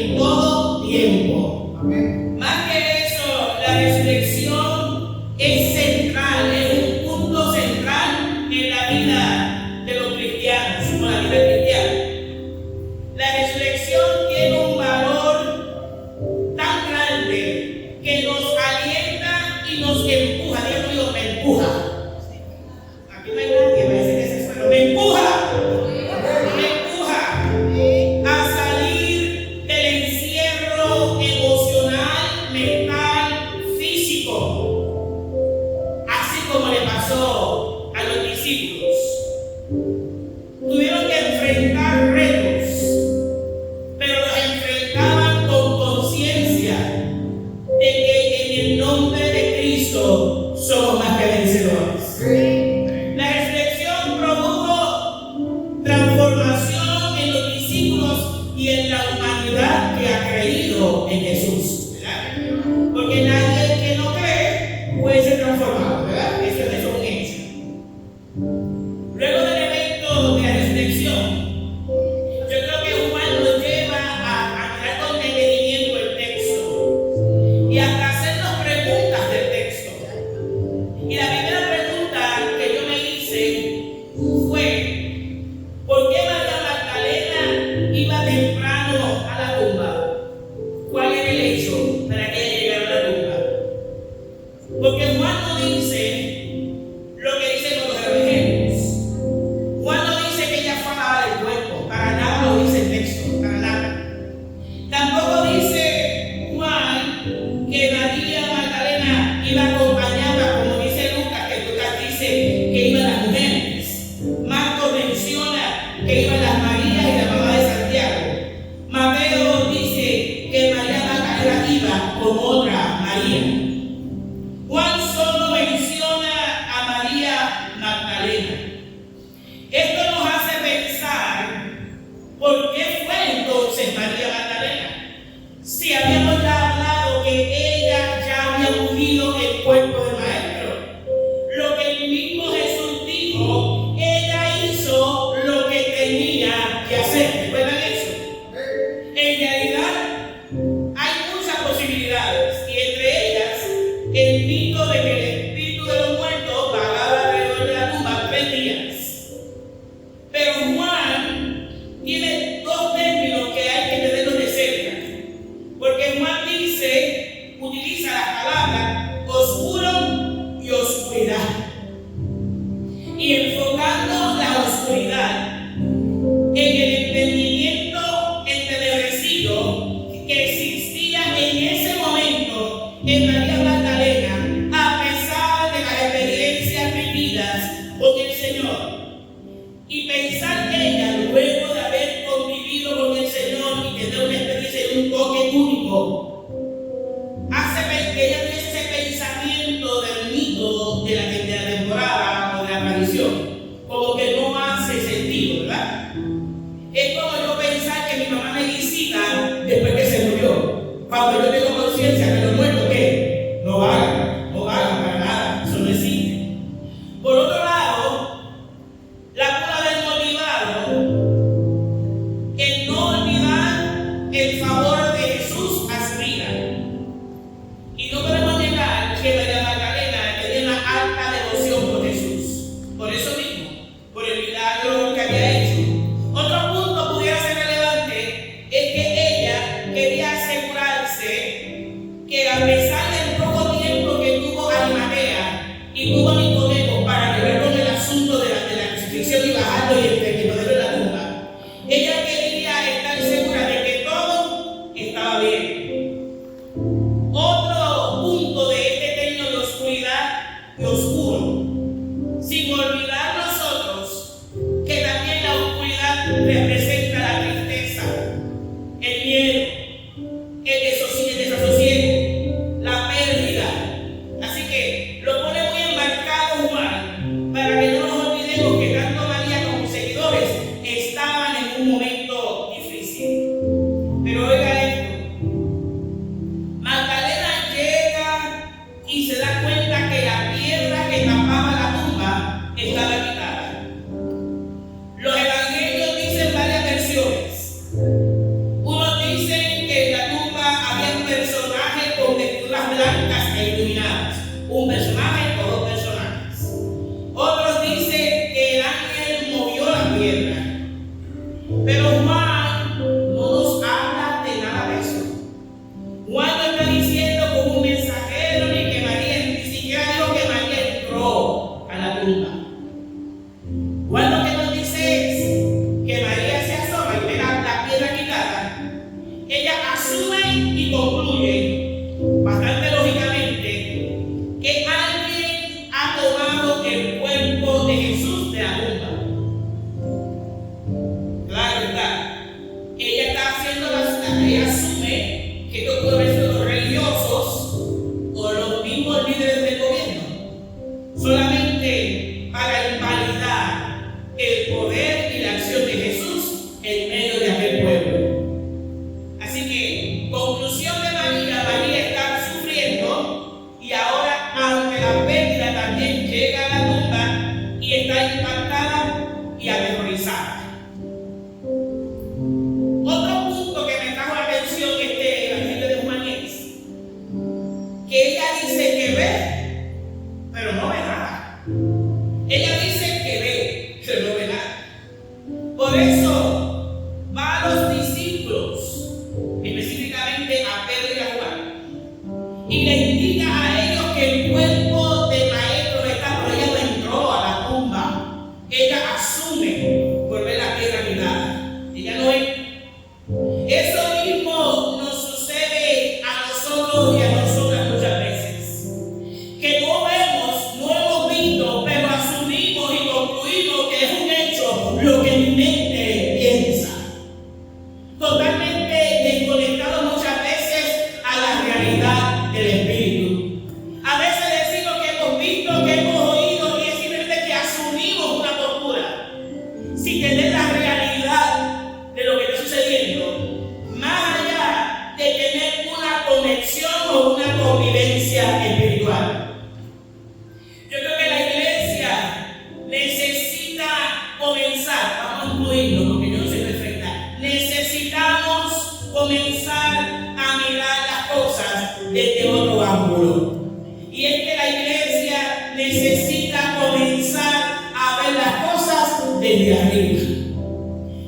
en todo tiempo. Amén. Más que eso, la resurrección es central, es un punto central en la vida de los cristianos, o la vida cristiana. La resurrección tiene un valor tan grande que nos alienta y nos empuja. Dios mío, me empuja. Aquí no hay nadie, parece que se fue. Me empuja. Me empuja a salir del encierro emocional, mental, físico. Así como le pasó a los discípulos. Tuvieron que enfrentar retos, pero los enfrentaban con conciencia de que en el nombre de Cristo somos más que vencedores. La resurrección produjo transformación en los discípulos y en la humanidad que ha creído en Jesús, ¿verdad? Porque nadie que no cree puede ser transformado, ¿verdad? Eso es un hecho. Luego del evento de la resurrección, yo creo que Juan nos lleva a mirar con detenimiento el texto y hasta hacernos preguntas del texto. Y la primera pregunta que yo me hice fue: ¿por qué María Magdalena iba temprano a la tumba? ¿Cuál era el hecho para que ella llegara a la tumba? Porque Juan no dice lo que dicen los evangelios. Juan no dice que ella fue a lavar el cuerpo, para nada lo dice el texto, para nada. Tampoco dice Juan que María Magdalena iba acompañada, como dice Lucas, que Lucas dice que iban las mujeres. Marcos menciona que iban las Marías y la mamá de Santiago. Mateo dice que María Magdalena iba con otra María. Juan solo menciona a María Magdalena. Esto nos hace pensar por qué fue entonces María Magdalena. Si habíamos ya hablado que ella ya había ungido el cuerpo del Maestro, lo que el mismo Jesús dijo, ella hizo lo que tenía que hacer. ¿Recuerdan eso? En realidad hay muchas posibilidades y entre ellas el mito de que el espíritu de los muertos vagaba alrededor de la tumba 3 días. Pero Juan tiene dos términos que hay que tenerlos de cerca. Porque Juan utiliza las palabras oscuro y oscuridad. Y enfocando la oscuridad en el entendimiento entenebrecido que existía en ese momento en María Magdalena, a pesar de las experiencias vividas con el Señor. Y pensar que ella, luego de haber convivido con el Señor y tener una experiencia de un toque único, hace que ella tiene ese pensamiento del mito de la temporada o de la aparición, como que no hace sentido, ¿verdad? Es como yo pensar que mi mamá me visita después que se murió, cuando yo tengo conciencia que los muertos, ¿qué? No vagan para nada, eso no existe. Por otro lado, la pudo haber motivado el no olvidar el favor de Jesús a su vida. Y no podemos negar que María Magdalena tenía una alta devoción por Jesús. Por eso mismo, por el milagro que había hecho. Otro punto pudiera ser relevante es que ella quería asegurarse que a pesar del poco tiempo que tuvo Arimatea y tuvo Nicodemo para llevar con el asunto de la crucifixión y bajarlo y ponerlo en la tumba, ella quería estar segura de que todo estaba bien. Otro punto de este término de oscuridad y oscuro, sin olvidar nosotros que también la oscuridad representa la tristeza, el miedo, el desasosiego, la asumen y concluyen, bastante lógicamente, que alguien ha tomado el cuerpo de Jesús de la tumba. Claro está. Ella asume que esto puede ser los religiosos o los mismos líderes del gobierno, solamente para invalidar el poder y la acción de Jesús en medio de aquel pueblo. Así que, conclusión de María está sufriendo y ahora, aunque la pérdida también llega a la tumba y está impactada y aterrorizada. Otro punto que me trajo la atención este Evangelio de Juan es que ella dice que ve, pero no ve nada. Ella dice que ve, pero no ve nada. Por eso va a los discípulos, específicamente a Pedro y a Juan, y le indica a ellos que el cuerpo del maestro está por allá, no entró a la tumba. Ella asume por ver la piedra quitada. Ella no es. Eso mismo nos sucede a nosotros y a nosotras muchas veces. Que no vemos, no hemos visto, pero asumimos y concluimos que es un hecho lo que mi mente piensa. Totalmente desconectado muchas veces a la realidad del Espíritu. A veces decimos que hemos visto, que hemos oído y es simplemente que asumimos una postura sin tener la realidad de lo que está sucediendo, más allá de tener una conexión o una convivencia espiritual. Yo creo que la iglesia necesita comenzar, vamos a incluirlo porque yo no soy perfecta, necesitamos comenzar a mirar las cosas desde otro ángulo. Y es que la iglesia necesita comenzar a ver las cosas desde arriba.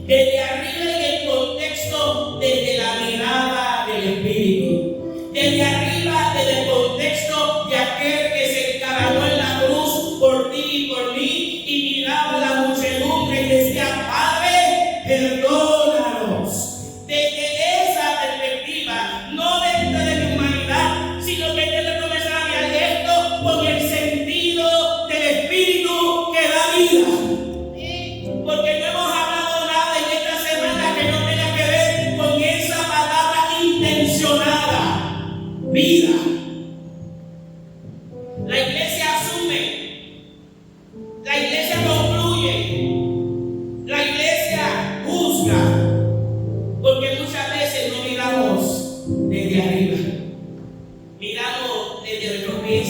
Desde arriba en el contexto, desde la mirada del Espíritu. Desde arriba, desde el contexto de aquel que se encaramó en la cruz por ti y por mí y miraba la muchedumbre y decía, Padre, perdónanos. Desde esa perspectiva, no desde mi humanidad, sino que tengo que comenzar a mirar esto con el sentido del Espíritu que da vida. Porque no hemos hablado nada en esta semana que no tenga que ver con esa palabra intencionada, vida. La iglesia asume, la iglesia concluye, la iglesia juzga, porque muchas veces no miramos desde arriba, miramos desde nuestros pies,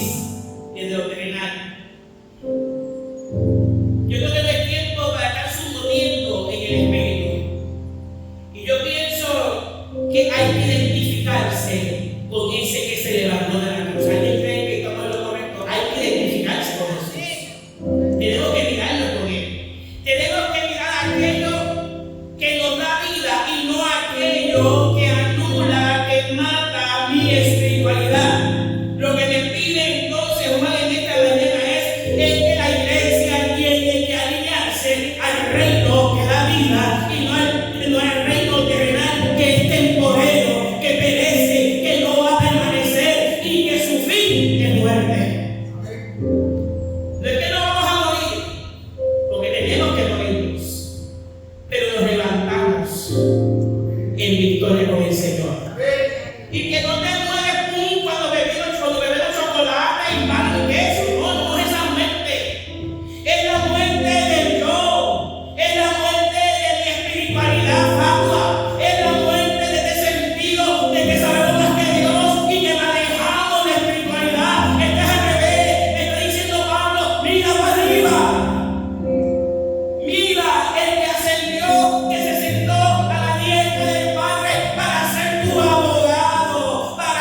desde lo terrenal. Yo creo que no es tiempo para estar subiendo en el Espíritu. Y yo pienso que hay que identificarse con ese que se levantó de la cruz. ¿Alguien cree que estamos en lo correcto? Hay que identificarse con Jesús. Tenemos que mirarlo con Él. Tenemos que mirar aquello que nos da vida y no aquello que anula, que mata mi espiritualidad. Lo que me pide entonces Juan en esta mañana es que la iglesia tiene que alinearse al reino que da vida y no al reino terrenal que es temporero, que perece, que no va a permanecer y que su fin es muerte. No es que no vamos a morir, porque tenemos que morirnos, pero nos levantamos en victoria con el Señor. Y que no te mueres cuando bebemos chocolate y pan y queso. No es esa muerte. Es la muerte del yo. Es la muerte de mi espiritualidad fatua. Es la muerte de este sentido de que sabemos más que Dios y que manejamos la espiritualidad. Estás al revés. Me está diciendo Pablo, mira para arriba. Mira el que ascendió, que se sentó a la diestra del Padre para ser tu abogado, para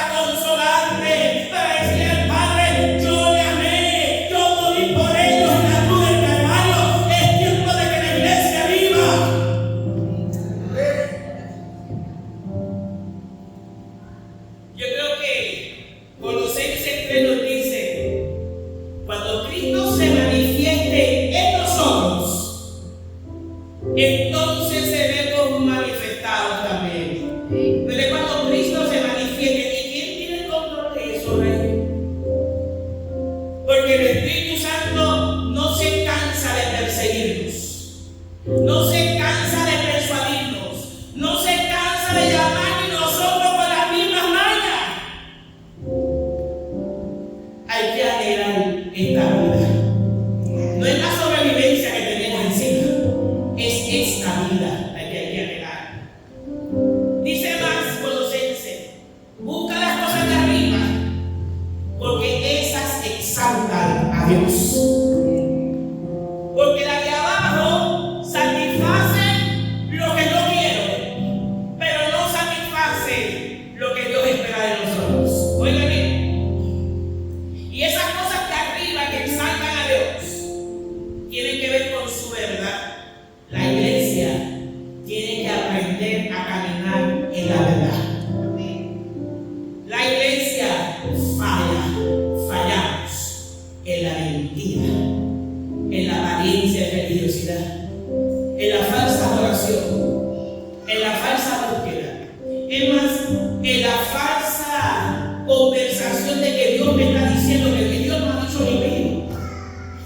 en la falsa conversación de que Dios me está diciendo que Dios no ha dicho ni medio.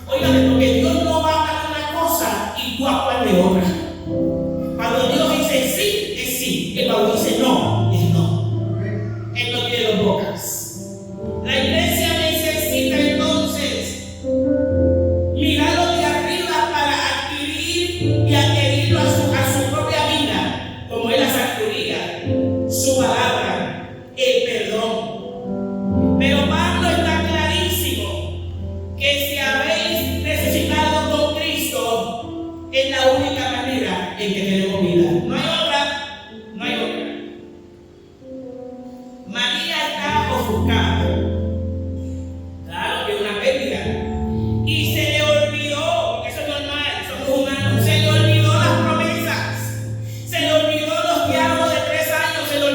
Óigame, porque Dios no va a hablar una cosa y tú actuar de otra. Cuando Dios dice sí, es sí. Y cuando dice no, es no. Él no tiene dos bocas. La iglesia necesita entonces mirarlo de arriba para adquirir y adherirlo a su propia vida, como es la sabiduría, su palabra, el perdón. Pero Pablo está clarísimo que si habéis resucitado con Cristo, es la única manera en que tenemos vida. No hay otra, no hay otra. María está ofuscada. Claro que es una pérdida. Y se le olvidó, porque eso es normal, somos humanos, se le olvidó las promesas, se le olvidó los diálogos de 3 años, se le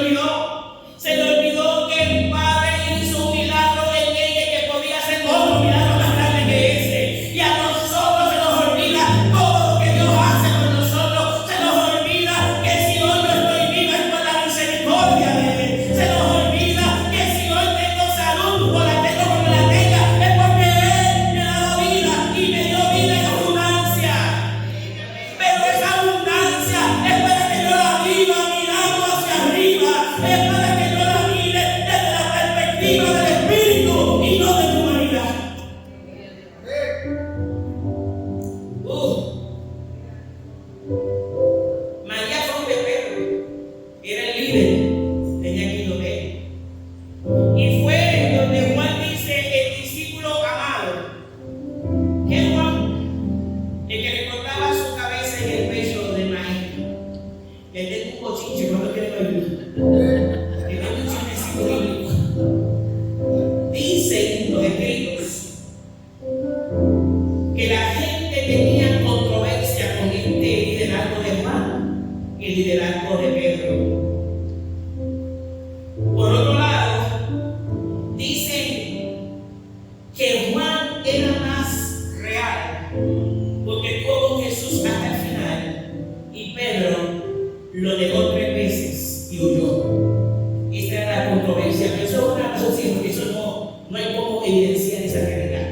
olvidó que el Padre hizo un milagro en ella que podía hacer otro milagro más grande que ese. Y a nosotros se nos olvida todo lo que Dios hace con nosotros, se nos olvida que si hoy no estoy viva es por la misericordia de Él, se nos olvida que si hoy tengo salud o la tengo como la tenga, es porque Él me ha dado vida y me dio vida en abundancia. Pero esa abundancia es para que yo la viva mirando hacia arriba, es para que yo la mire desde la perspectiva del Espíritu y no de tu humanidad. María fue de Pedro, era el líder, tenía que ir donde él. Y fue donde Juan dice, el discípulo amado. ¿Qué Juan? El que le cortaba su cabeza en el pecho del maestro. El de un cochinche, cuando quiere ayuda. El de un chismecito bíblico. Dicen los escritos que la gente tenía controversia con este liderazgo de Juan y el liderazgo de Pedro. Por otro lado, dicen que Juan era más real porque estuvo con Jesús hasta el final y Pedro lo negó 3 veces y huyó. Esta era la controversia, pero eso es una razón, porque eso no hay cómo evidenciar esa realidad.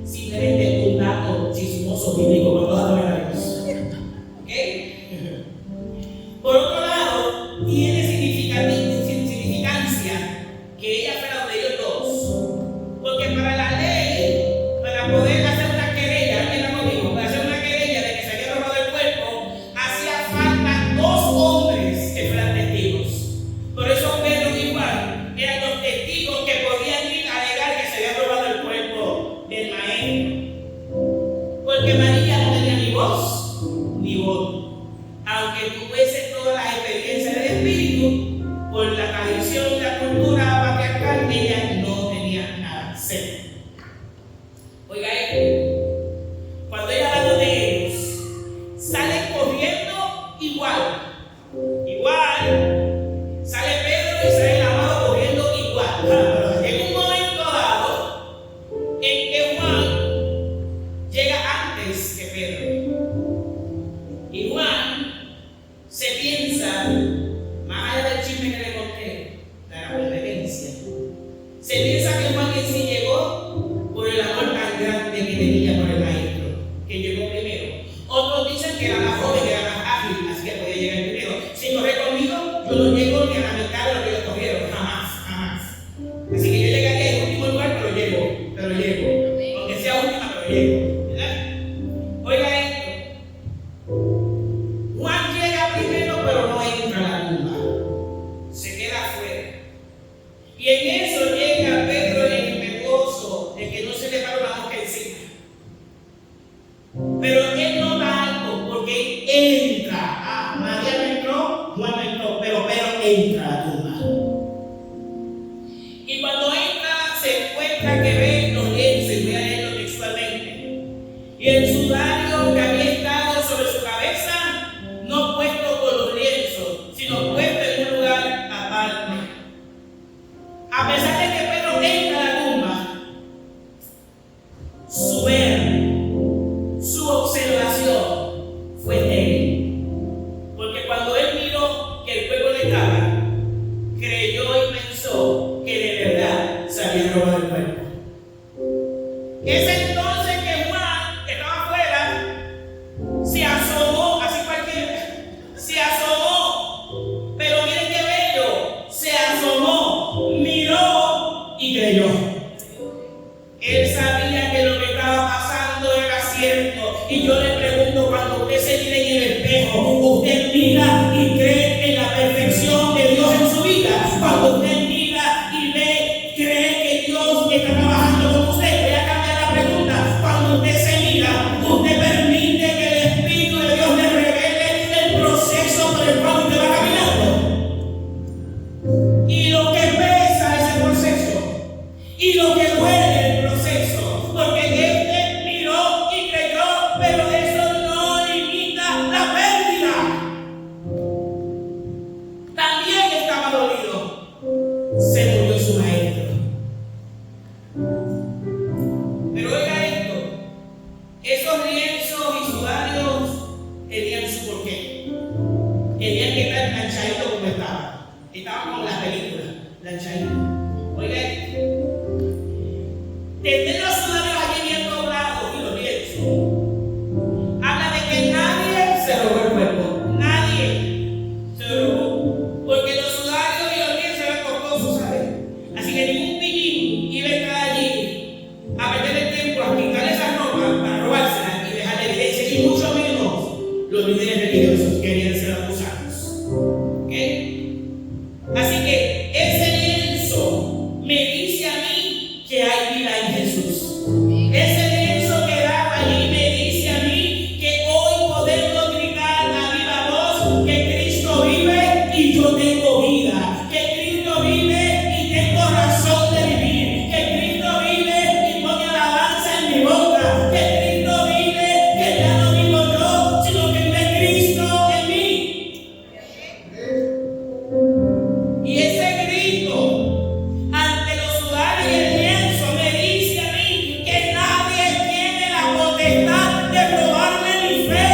Simplemente un dato chismoso bíblico para toda la vida. ¿Ok? Por otro lado, tiene significancia que ella fuera donde ellos dos. Porque para la ley, para poder hacer una querella, mira conmigo, para hacer una querella de que se había robado el cuerpo, hacía falta 2 hombres que fueran testigos. Por eso Pedro y Juan eran los testigos que podían ir a alegar que se había robado el cuerpo del maestro. Porque María no tenía ni voz ni voto. Aunque tuviese todas las experiencias del Espíritu, por la tradición y la cultura patriarcal, ella no tenía nada. Cero. Oiga esto. Cuando ella habla de ellos, salen corriendo igual. Sale Pedro y sale el amado corriendo igual. Pero llega un momento dado en que Juan llega antes que Pedro. Y Juan se piensa, más allá del chisme que le conté, la competencia, se piensa que Juan en sí llegó por el amor tan grande que tenía por el maestro, que llegó primero. Otros dicen que era más joven, que era más ágil, así que podía llegar primero. Si corre conmigo, yo no llego ni a la mitad de lo que ellos corrieron, jamás. Así que yo llegaría en último lugar, pero llego. Aunque sea última, pero llego. ¿Verdad? Oiga esto. Juan llega primero, pero no entra a la tumba. Se queda afuera. Y en eso llega Pedro en el mejor cuando usted mira y ve, cree que Dios está trabajando con usted. Voy a cambiar la pregunta. Cuando usted se mira, usted permite que el Espíritu de Dios le revele el proceso por el cual usted va caminando. Y lo que pesa ese proceso. Y lo que duele el proceso. Porque este miró y creyó, pero eso no limita la pérdida. También estaba dolido. Se murió su maestro. Pero oiga esto, esos lienzos y sudarios tenían su porqué. Tenían que estar planchaditos como estaban. Estaban como las películas, planchaditos. Oiga esto, tener los sudarios allí bien doblados y los lienzos habla de que nadie se robó el cuerpo. Nadie se lo robó. Porque los sudarios y los lienzos eran costosos, ¿sabes? Así que ningún pillín iba a estar allí a perder el tiempo a quitar esas ropas para robárselas y dejar evidencia, y mucho menos los líderes religiosos querían ser acusados. ¿Ok? Así que ese lienzo me dice a mí que hay vida en Jesús. Ese lienzo quedado allí me dice a mí que hoy podemos gritar a viva voz que Cristo vive y yo tengo vida. Que Cristo vive y tengo razón de vivir. Que Cristo vive y pone alabanza en mi boca. Que Cristo vive, que ya no vivo yo, sino que vive Cristo en mí. Y ese grito ante los sudarios y el lienzo me dice a mí que nadie tiene la potestad de robarme mi fe,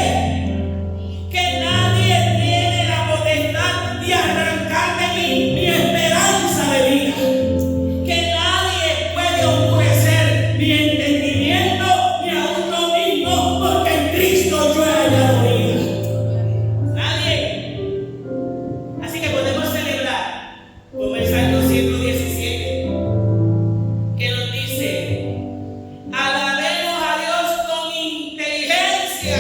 que nadie tiene la potestad de arrancarme mi esperanza de vida, que nadie puede oscurecer mi entendimiento ni aún lo mismo, porque en Cristo yo he hallado vida. Nadie. Así que podemos celebrar como el Salmo 117, que nos dice: alabemos a Dios con inteligencia,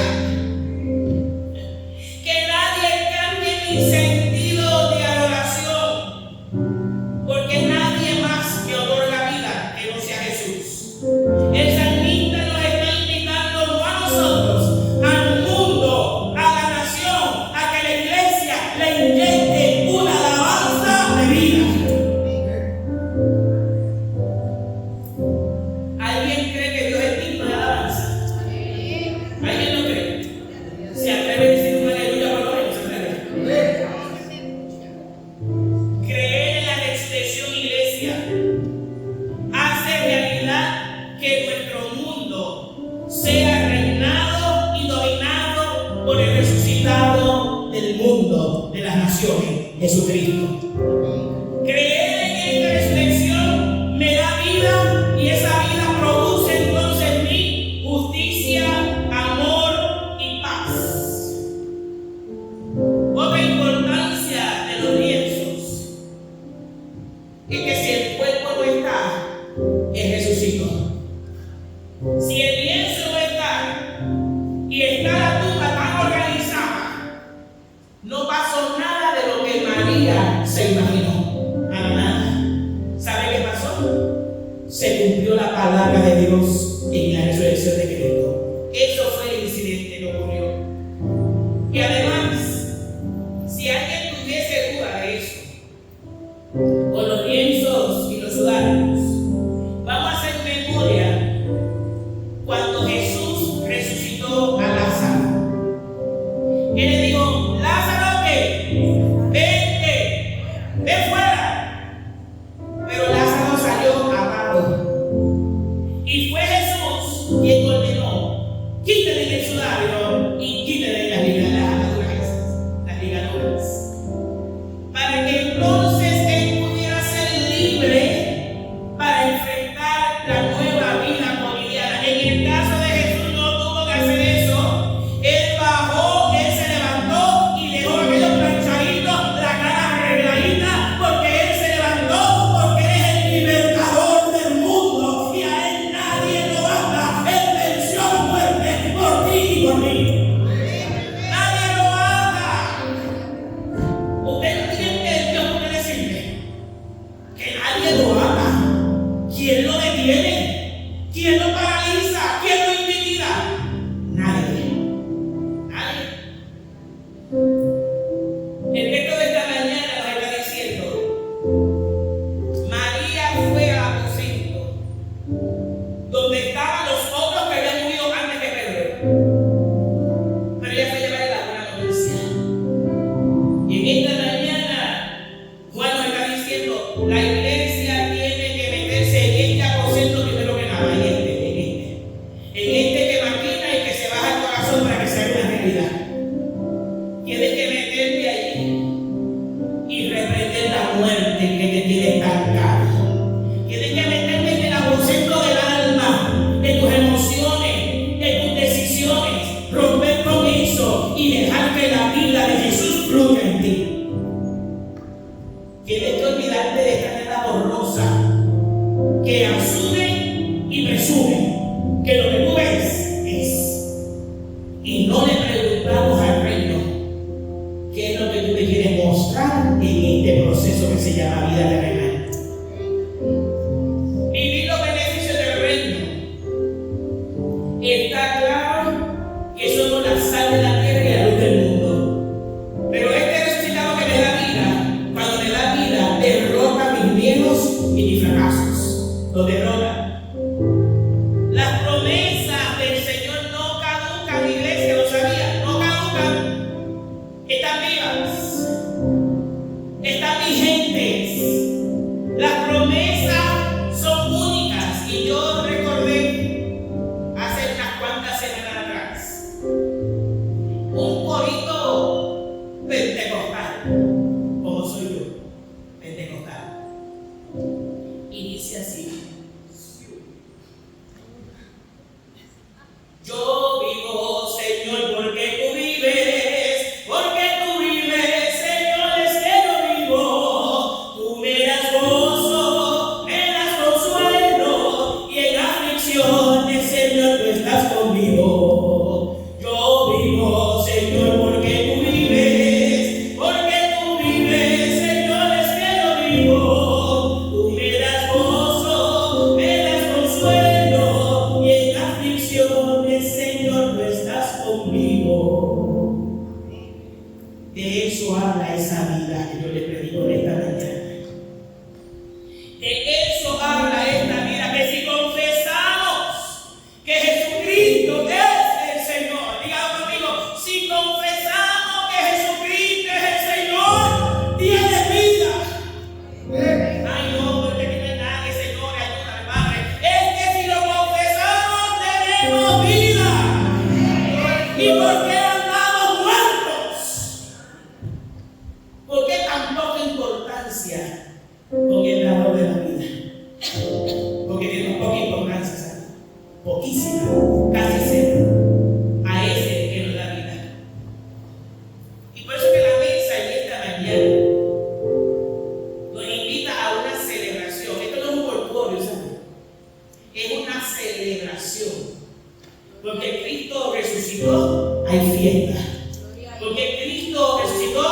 que nadie cambie mi sentido de adoración, porque nadie más que otorga vida que no sea Jesús. El salmista nos está invitando no a nosotros, al mundo, a la nación, a que la iglesia le inyecte una alabanza de vida. ¿Alguien cree que Dios es digno de alabanza? ¿Alguien lo cree? ¿Se atreve a decir un aleluya por lo menos? ¿Se atreve? Creer en la expresión iglesia hace realidad que nuestro mundo sea reinado y dominado por el resucitado del mundo, de las naciones, Jesucristo. Creer en esta resurrección me da vida y esa vida produce entonces en mí justicia, amor y paz. Otra importancia de los lienzos es que si el cuerpo no está, Él resucitó. Si el lienzo no está y está la tumba tan organizada, no pasó nada de lo que María se imaginó. Nada. ¿Sabe qué pasó? Se cumplió la palabra de Dios en la resurrección de Cristo. Eso fue el incidente que ocurrió. Y además, si alguien tuviese duda de eso, con los lienzos y los sudarios, vamos a hacer memoria cuando Jesús resucitó a Lázaro. Él le dijo: Lázaro, ¿qué? Vente, ven fuera. Pero Lázaro salió atado. Y fue Jesús nadie lo ata. ¿Quién lo detiene? ¿Quién lo paraliza? ¿Quién lo intimida? Nadie. Nadie. El texto de esta mañana nos está diciendo: María fue al aposento donde estaban los otros que habían huido antes que Pedro. Pero ella fue a llevar la buena noticia. Y en esta mañana Juan nos está diciendo: la iglesia tiene que meterse en este aposento primero que nada, en este que maquina y que se baja el corazón para que sea una realidad. Tienes que meterte allí y reprender la muerte que te tiene estancado. Tienes que meterte en el aposento del alma, de tus emociones, de tus decisiones, romper con eso y dejar que la vida de Jesús fluya en ti. Tienes que olvidarte de esta nena borrosa que asume y presume que lo que tú ves es. Y no le preguntamos al reino qué es lo que tú te quieres mostrar en este proceso que se llama vida terrenal. Vivir los beneficios del reino. Está claro que somos la sal de la tierra y la luz del mundo. Pero este resucitado que me da vida, cuando me da vida, derrota mis miedos y mis fracasos. Los derrota. Las promesas del Señor no caducan, mi iglesia, ¿lo sabía? No caducan. Están vivas. Están vigentes. Las promesas son únicas. Y yo recordé hace unas cuantas semanas atrás un corito pentecostal, como soy yo, pentecostal. Y dice así: yo vivo, Señor, porque tú vives, Señor, es que yo vivo. Tú me das gozo, me das consuelo, y en aflicciones, Señor, tú estás conmigo. Yo vivo, Señor, porque tú vives, Señor, es que yo vivo. Tú me das gozo, me das consuelo, y en aflicciones, Señor, tú estás conmigo. De eso habla esa vida que yo le predico en esta mañana. De eso habla esta vida, que si confesamos que Jesucristo es el Señor, dígalo conmigo, si confesamos que Jesucristo es el Señor, tienes vida. Ay, no, porque aquí no hay nadie, Señor, ayúdame, Padre. Es que si lo confesamos, tenemos vida. ¿Y por qué andamos muertos? ¿Por qué tan poca importancia con el dador de la vida? Porque tiene poca importancia, ¿sabes? Poquísima, casi cero, a ese que nos da vida. Y por eso que la mesa en esta mañana nos invita a una celebración. Esto no es un corpóreo, ¿sabes? Es una celebración. Porque Cristo resucitó, hay fiesta. Porque Cristo resucitó,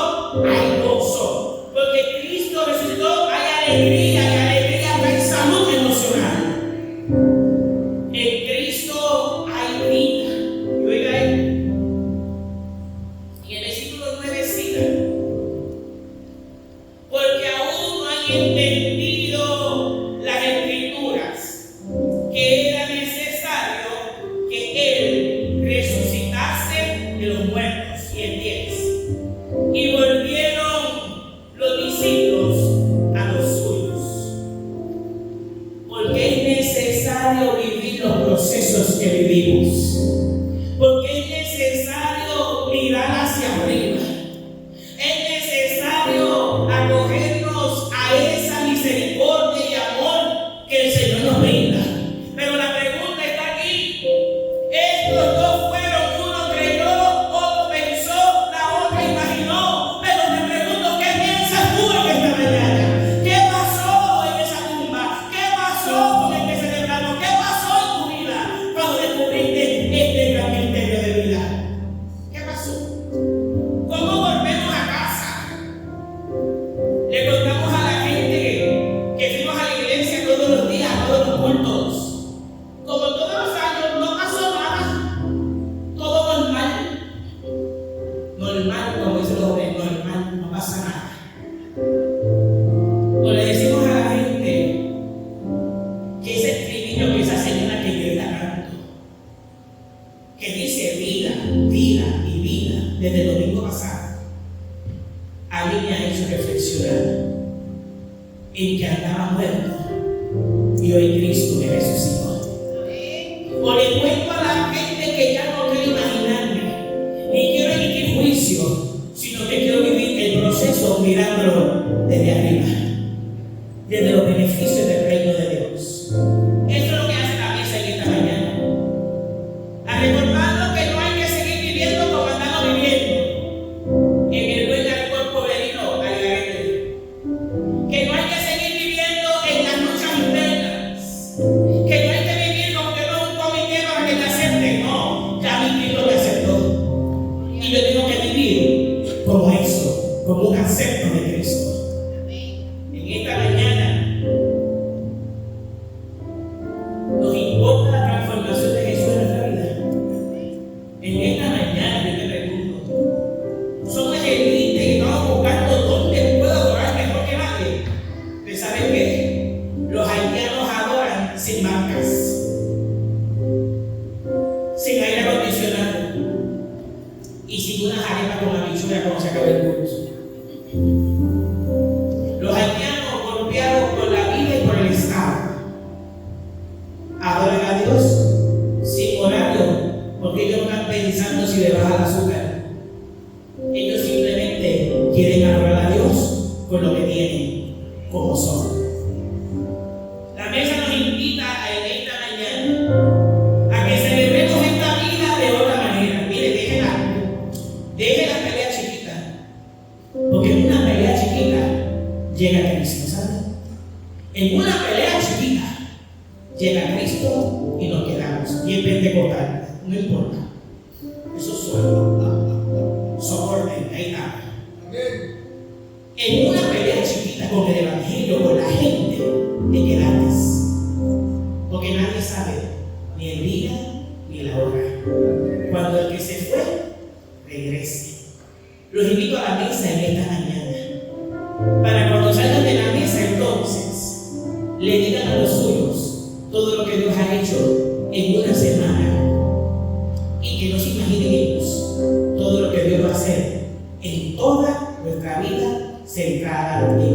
hay gozo. Porque Cristo resucitó, hay alegría, hay salud emocional. En Cristo hay vida. Y oiga ahí. Y el versículo 9 cita: porque aún no han entendido las Escrituras que era necesario que Él resucitase de los muertos. Y el 10. Y volvieron los discípulos a los suyos. Porque es necesario vivir los procesos que vivimos. Porque es necesario mirar hacia arriba. Es necesario acogernos a esa misericordia y en que andaba muerto y hoy Cristo me resucitó. O le cuento a la gente que ya no quiero imaginarme, ni quiero emitir juicio, sino que quiero vivir el proceso mirándolo desde arriba, desde los beneficios del reino de Dios. Eso es lo que hace la mesa en esta mañana. A recordarnos que no hay que seguir viviendo como andamos viviendo en el buen alcohol poverino al garete. Que no hay que seguir viviendo en las luchas internas. Que no hay que vivir como que no es un comité para que te acepten. No, ya mi Cristo me aceptó. Y yo tengo que vivir como eso, como un acepto de Cristo. En esta mañana nos importa la transformación de Jesús en nuestra vida. En esta mañana yo te pregunto, somos élite y estamos buscando dónde puedo adorar mejor que nadie. ¿Pero saben qué? Los haitianos adoran sin marcas, sin aire acondicionado y sin unas arepas con habichuela cuando se acaba el curso. Los haitianos golpeados por la vida y por el Estado adoran a Dios sin horario, porque ellos no están pensando si le baja el azúcar. Ellos simplemente quieren adorar a Dios con lo que tienen, como son. La mesa nos invita en esta mañana a que celebremos esta vida de otra manera. Mire, deje la pelea chiquita, porque en una pelea chiquita llega Cristo, ¿sabe? En una pelea chiquita llega Cristo y nos quedamos. Y en Pentecostal, no importa. Eso soporten, ahí está. En una pelea chiquita con el Evangelio, con la gente, te quedaste. Porque nadie sabe ni el día ni la hora. Cuando el que se fue, regrese. Los invito a la mesa en esta mañana. Para cuando salgan de la mesa, entonces, le digan a los suyos todo lo que Dios ha hecho en una semana. Y que no se imaginen ellos todo lo que Dios va a hacer en toda nuestra vida centrada en